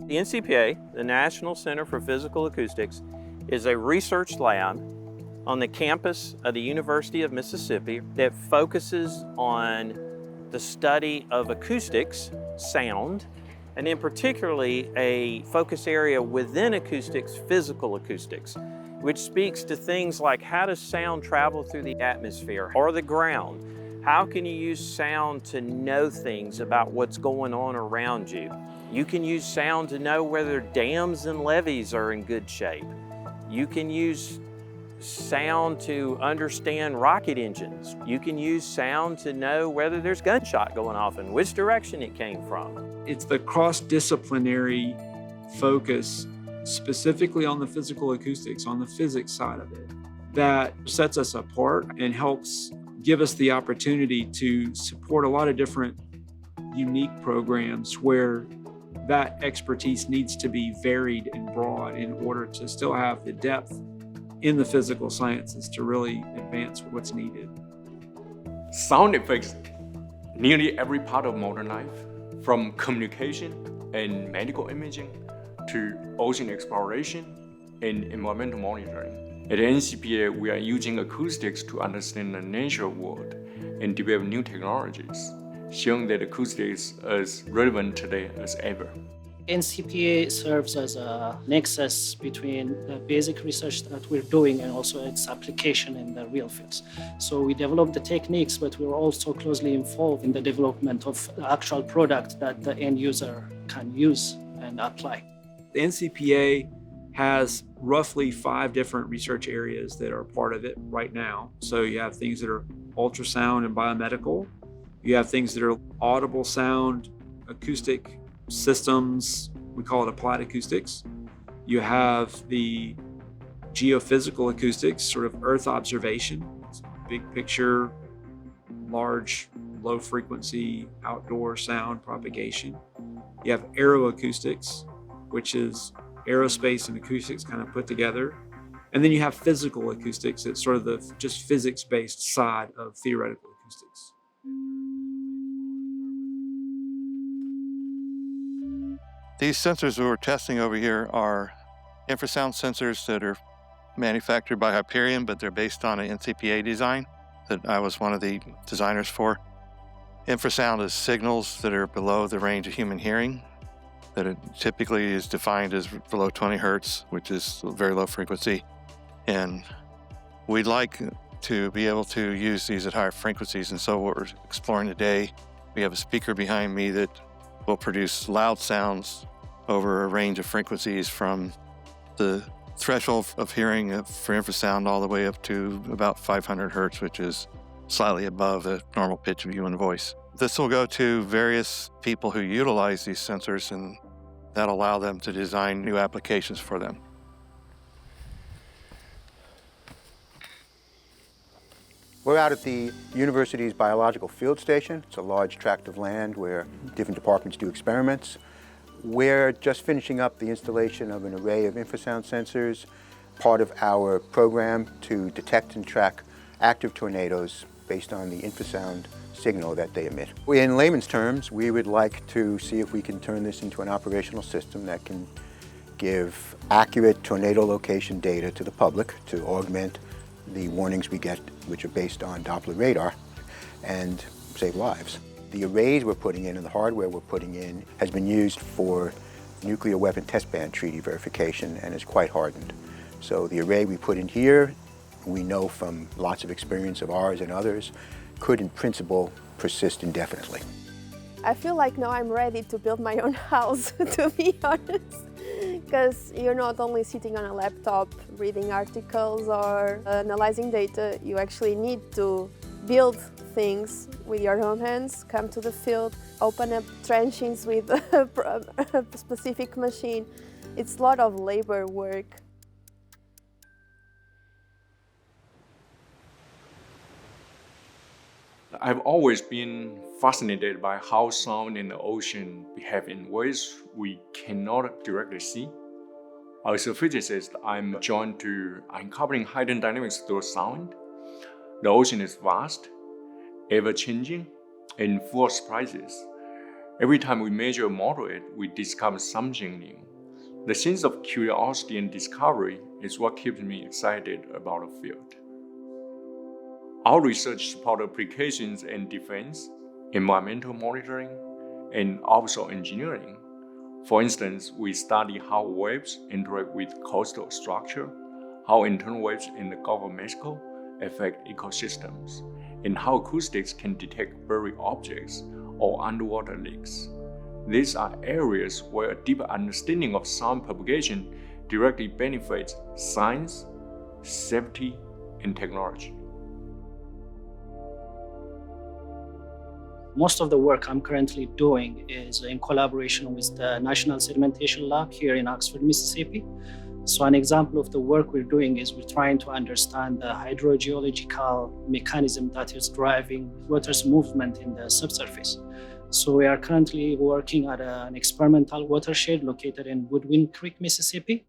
The NCPA, the National Center for Physical Acoustics, is a research lab on the campus of the University of Mississippi that focuses on the study of acoustics, sound, and in particularly a focus area within acoustics, physical acoustics, which speaks to things like how does sound travel through the atmosphere or the ground? How can you use sound to know things about what's going on around you? You can use sound to know whether dams and levees are in good shape. You can use sound to understand rocket engines. You can use sound to know whether there's gunshot going off and which direction it came from. It's the cross-disciplinary focus specifically on the physical acoustics, on the physics side of it, that sets us apart and helps give us the opportunity to support a lot of different unique programs where that expertise needs to be varied and broad in order to still have the depth in the physical sciences to really advance what's needed. Sound effects, nearly every part of modern life, from communication and medical imaging to ocean exploration and environmental monitoring. At NCPA, we are using acoustics to understand the natural world and develop new technologies, showing that acoustics is as relevant today as ever. NCPA serves as a nexus between the basic research that we're doing and also its application in the real fields. So we develop the techniques, but we're also closely involved in the development of the actual product that the end user can use and apply. The NCPA has roughly 5 different research areas that are part of it right now. So you have things that are ultrasound and biomedical. You have things that are audible sound, acoustic systems, we call it applied acoustics. You have the geophysical acoustics, sort of earth observation, big picture, large, low frequency outdoor sound propagation. You have aeroacoustics, which is aerospace and acoustics kind of put together. And then you have physical acoustics. It's sort of the just physics-based side of theoretical acoustics. These sensors that we're testing over here are infrasound sensors that are manufactured by Hyperion, but they're based on an NCPA design that I was one of the designers for. Infrasound is signals that are below the range of human hearing, that it typically is defined as below 20 hertz, which is a very low frequency. And we'd like to be able to use these at higher frequencies. And so what we're exploring today, we have a speaker behind me that will produce loud sounds over a range of frequencies from the threshold of hearing for infrasound all the way up to about 500 hertz, which is slightly above the normal pitch of human voice. This will go to various people who utilize these sensors, and that'll allow them to design new applications for them. We're out at the university's biological field station. It's a large tract of land where different departments do experiments. We're just finishing up the installation of an array of infrasound sensors, part of our program to detect and track active tornadoes based on the infrasound signal that they emit. In layman's terms, we would like to see if we can turn this into an operational system that can give accurate tornado location data to the public to augment the warnings we get, which are based on Doppler radar, and save lives. The arrays we're putting in and the hardware we're putting in has been used for nuclear weapon test ban treaty verification and is quite hardened. So the array we put in here, we know from lots of experience of ours and others, could in principle persist indefinitely. I feel like now I'm ready to build my own house, to be honest. Because you're not only sitting on a laptop reading articles or analyzing data, you actually need to build things with your own hands, come to the field, open up trenchings with a specific machine. It's a lot of labor work. I've always been fascinated by how sound in the ocean behave in ways we cannot directly see. As a physicist, I'm drawn to uncovering hydrodynamics through sound. The ocean is vast, ever-changing, and full of surprises. Every time we measure or model it, we discover something new. The sense of curiosity and discovery is what keeps me excited about the field. Our research supports applications in defense, environmental monitoring, and offshore engineering. For instance, we study how waves interact with coastal structure, how internal waves in the Gulf of Mexico affect ecosystems, and how acoustics can detect buried objects or underwater leaks. These are areas where a deeper understanding of sound propagation directly benefits science, safety, and technology. Most of the work I'm currently doing is in collaboration with the National Sedimentation Lab here in Oxford, Mississippi. So an example of the work we're doing is we're trying to understand the hydrogeological mechanism that is driving water's movement in the subsurface. So we are currently working at an experimental watershed located in Goodwin Creek, Mississippi.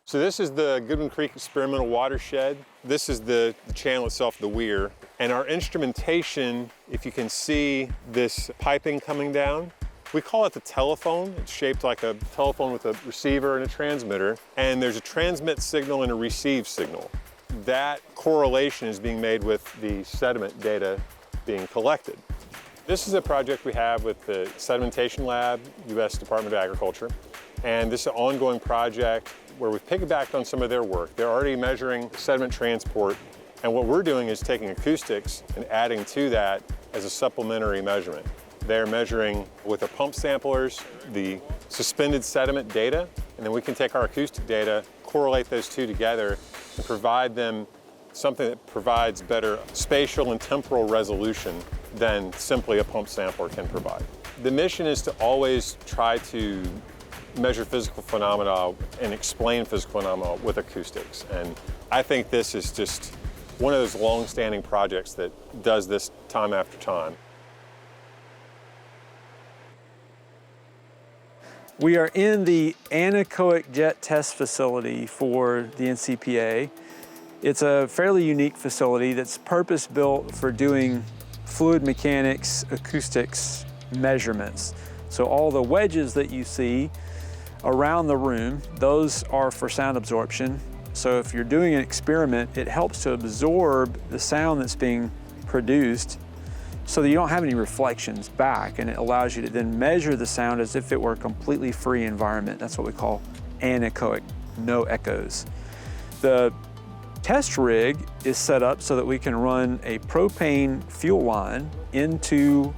So this is the Goodwin Creek Experimental Watershed. This is the channel itself, the weir. And our instrumentation, if you can see this piping coming down, we call it the telephone. It's shaped like a telephone with a receiver and a transmitter. And there's a transmit signal and a receive signal. That correlation is being made with the sediment data being collected. This is a project we have with the Sedimentation Lab, U.S. Department of Agriculture. And this is an ongoing project where we've piggybacked on some of their work. They're already measuring sediment transport. And what we're doing is taking acoustics and adding to that as a supplementary measurement. They're measuring with their pump samplers the suspended sediment data, and then we can take our acoustic data, correlate those two together, and provide them something that provides better spatial and temporal resolution than simply a pump sampler can provide. The mission is to always try to measure physical phenomena and explain physical phenomena with acoustics. And I think this is just one of those long-standing projects that does this time after time. We are in the anechoic jet test facility for the NCPA. It's a fairly unique facility that's purpose-built for doing fluid mechanics, acoustics measurements. So all the wedges that you see around the room, those are for sound absorption. So if you're doing an experiment, it helps to absorb the sound that's being produced so that you don't have any reflections back, and it allows you to then measure the sound as if it were a completely free environment. That's what we call anechoic, no echoes. The test rig is set up so that we can run a propane fuel line into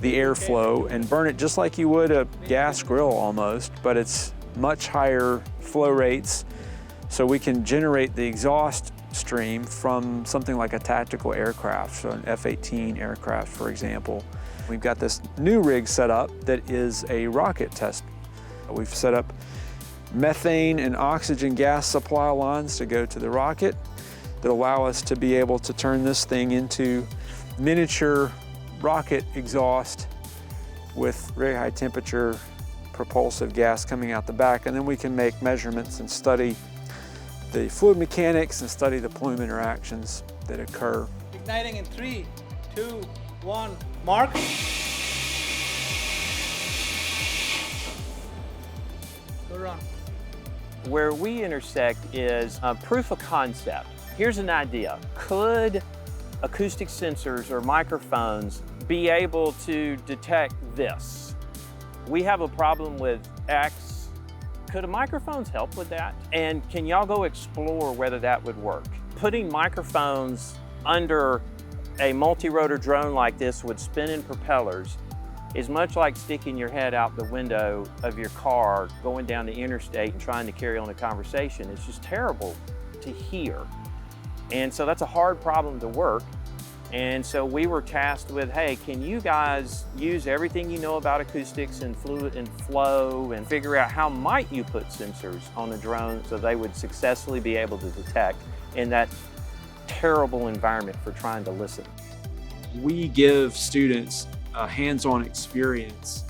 the airflow and burn it just like you would a gas grill almost, but it's much higher flow rates, so we can generate the exhaust stream from something like a tactical aircraft, so an F-18 aircraft, for example. We've got this new rig set up that is a rocket test. We've set up methane and oxygen gas supply lines to go to the rocket that allow us to be able to turn this thing into miniature rocket exhaust with very high temperature propulsive gas coming out the back, and then we can make measurements and study the fluid mechanics and study the plume interactions that occur. Igniting in 3, 2, 1, mark. Go run. Where we intersect is a proof of concept. Here's an idea. Could acoustic sensors or microphones be able to detect this? We have a problem with X. Could microphones help with that? And can y'all go explore whether that would work? Putting microphones under a multi-rotor drone like this with spinning propellers is much like sticking your head out the window of your car going down the interstate and trying to carry on a conversation. It's just terrible to hear. And so that's a hard problem to work. And so we were tasked with, hey, can you guys use everything you know about acoustics and fluid and flow and figure out how might you put sensors on the drone so they would successfully be able to detect in that terrible environment for trying to listen. We give students a hands-on experience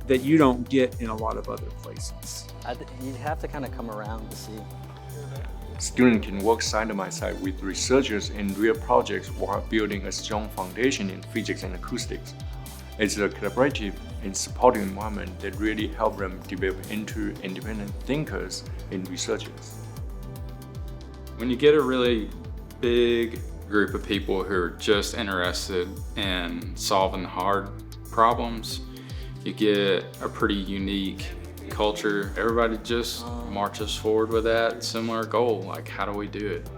that you don't get in a lot of other places. You'd have to kind of come around to see. Students can work side by side with researchers in real projects while building a strong foundation in physics and acoustics. It's a collaborative and supporting environment that really help them develop into independent thinkers and researchers. When you get a really big group of people who are just interested in solving hard problems, you get a pretty unique culture. Everybody just marches forward with that similar goal, like how do we do it?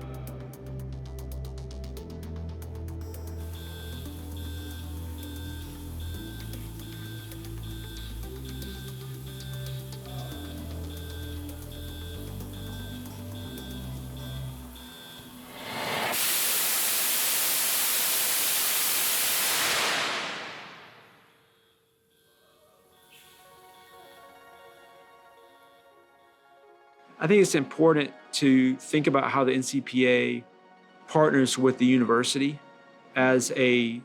I think it's important to think about how the NCPA partners with the university as a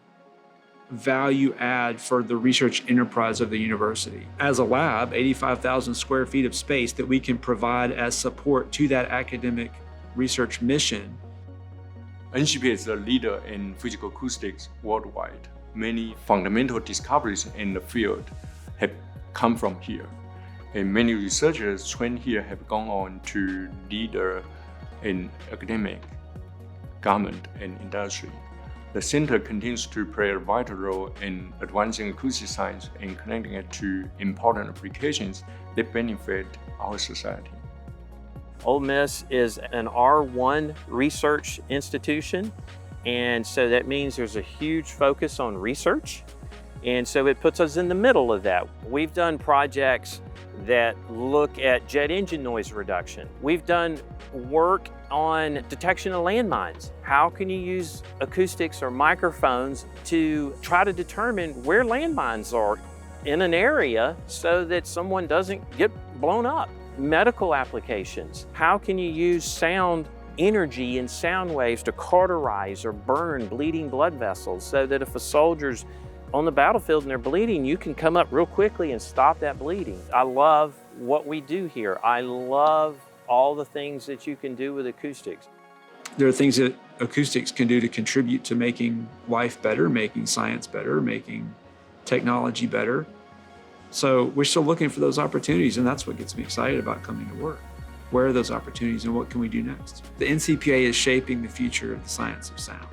value add for the research enterprise of the university. As a lab, 85,000 square feet of space that we can provide as support to that academic research mission. NCPA is a leader in physical acoustics worldwide. Many fundamental discoveries in the field have come from here. And many researchers trained here have gone on to leader in academic, government, and industry. The center continues to play a vital role in advancing acoustic science and connecting it to important applications that benefit our society. Ole Miss is an R1 research institution, and so that means there's a huge focus on research, and so it puts us in the middle of that. We've done projects that look at jet engine noise reduction. We've done work on detection of landmines. How can you use acoustics or microphones to try to determine where landmines are in an area so that someone doesn't get blown up? Medical applications. How can you use sound energy and sound waves to cauterize or burn bleeding blood vessels so that if a soldier's on the battlefield and they're bleeding, you can come up real quickly and stop that bleeding. I love what we do here. I love all the things that you can do with acoustics. There are things that acoustics can do to contribute to making life better, making science better, making technology better. So we're still looking for those opportunities, and that's what gets me excited about coming to work. Where are those opportunities and what can we do next? The NCPA is shaping the future of the science of sound.